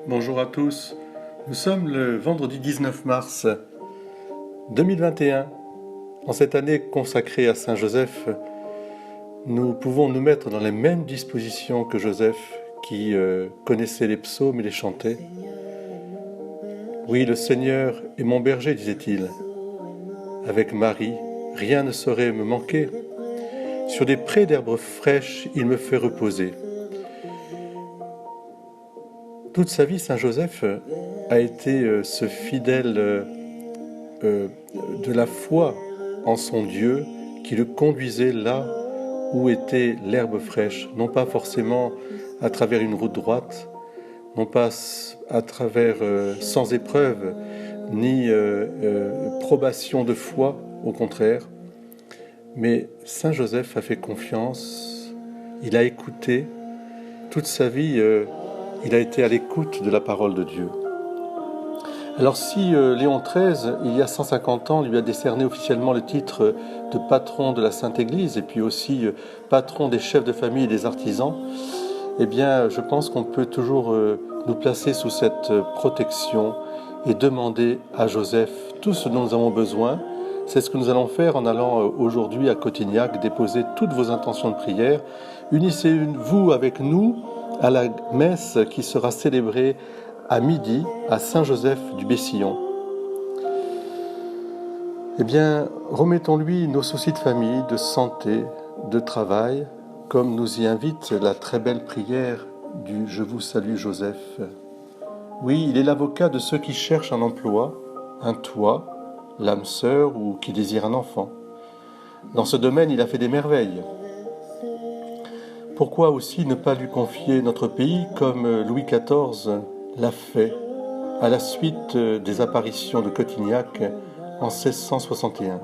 Bonjour à tous. Nous sommes le vendredi 19 mars 2021. En cette année consacrée à Saint Joseph, nous pouvons nous mettre dans les mêmes dispositions que Joseph qui connaissait les psaumes et les chantait. Oui, le Seigneur est mon berger, disait-il. Avec Marie, rien ne saurait me manquer. Sur des prés d'herbes fraîches, il me fait reposer. Toute sa vie, Saint Joseph a été ce fidèle de la foi en son Dieu qui le conduisait là où était l'herbe fraîche, non pas forcément à travers une route droite, non pas à travers sans épreuve, ni probation de foi, au contraire. Mais Saint Joseph a fait confiance, il a écouté, toute sa vie il a été à l'écoute de la parole de Dieu. Alors si Léon XIII, il y a 150 ans, lui a décerné officiellement le titre de patron de la Sainte Église et puis aussi patron des chefs de famille et des artisans, eh bien je pense qu'on peut toujours nous placer sous cette protection et demander à Joseph tout ce dont nous avons besoin. C'est ce que nous allons faire en allant aujourd'hui à Cotignac déposer toutes vos intentions de prière. Unissez-vous avec nous à la messe qui sera célébrée à midi à Saint-Joseph du Bessillon. Eh bien, remettons-lui nos soucis de famille, de santé, de travail, comme nous y invite la très belle prière du « Je vous salue Joseph ». Oui, il est l'avocat de ceux qui cherchent un emploi, un toit, l'âme sœur ou qui désirent un enfant. Dans ce domaine, il a fait des merveilles. Pourquoi aussi ne pas lui confier notre pays comme Louis XIV l'a fait à la suite des apparitions de Cotignac en 1661.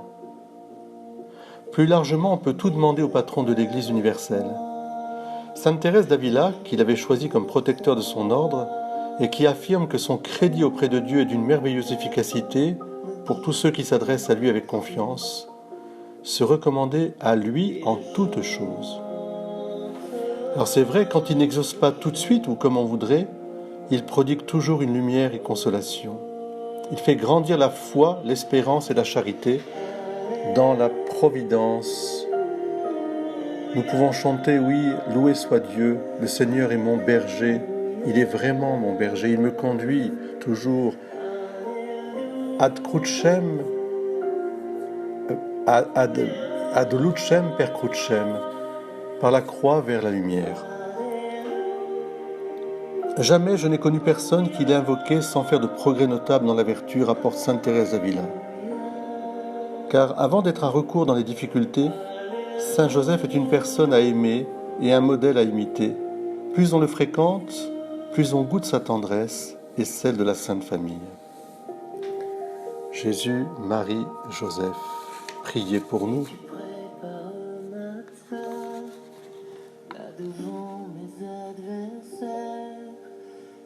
Plus largement, on peut tout demander au patron de l'Église universelle. Sainte Thérèse d'Avila, qu'il avait choisi comme protecteur de son ordre et qui affirme que son crédit auprès de Dieu est d'une merveilleuse efficacité pour tous ceux qui s'adressent à lui avec confiance, se recommandait à lui en toutes choses. Alors c'est vrai, quand il n'exauce pas tout de suite ou comme on voudrait, il prodigue toujours une lumière et consolation. Il fait grandir la foi, l'espérance et la charité dans la providence. Nous pouvons chanter, oui, loué soit Dieu, le Seigneur est mon berger, il est vraiment mon berger, il me conduit toujours ad crucem, ad lucem per crucem, par la croix vers la lumière. Jamais je n'ai connu personne qui l'ait invoqué sans faire de progrès notables dans la vertu, rapporte sainte Thérèse d'Avila. Car avant d'être un recours dans les difficultés, Saint Joseph est une personne à aimer et un modèle à imiter. Plus on le fréquente, plus on goûte sa tendresse et celle de la Sainte Famille. Jésus, Marie, Joseph, priez pour nous. Devant mes adversaires,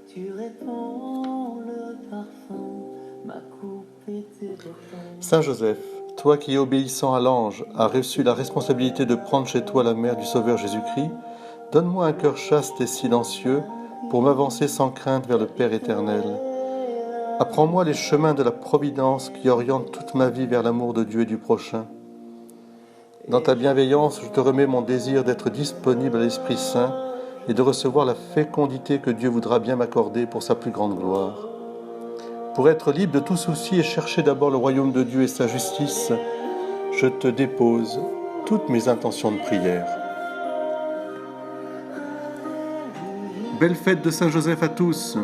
tu réponds le parfum, ma coupe est débordante. Saint Joseph, toi qui, obéissant à l'ange, as reçu la responsabilité de prendre chez toi la mère du Sauveur Jésus-Christ, donne-moi un cœur chaste et silencieux pour m'avancer sans crainte vers le Père éternel. Apprends-moi les chemins de la providence qui orientent toute ma vie vers l'amour de Dieu et du prochain. Dans ta bienveillance, je te remets mon désir d'être disponible à l'Esprit Saint et de recevoir la fécondité que Dieu voudra bien m'accorder pour sa plus grande gloire. Pour être libre de tout souci et chercher d'abord le royaume de Dieu et sa justice, je te dépose toutes mes intentions de prière. Belle fête de Saint Joseph à tous!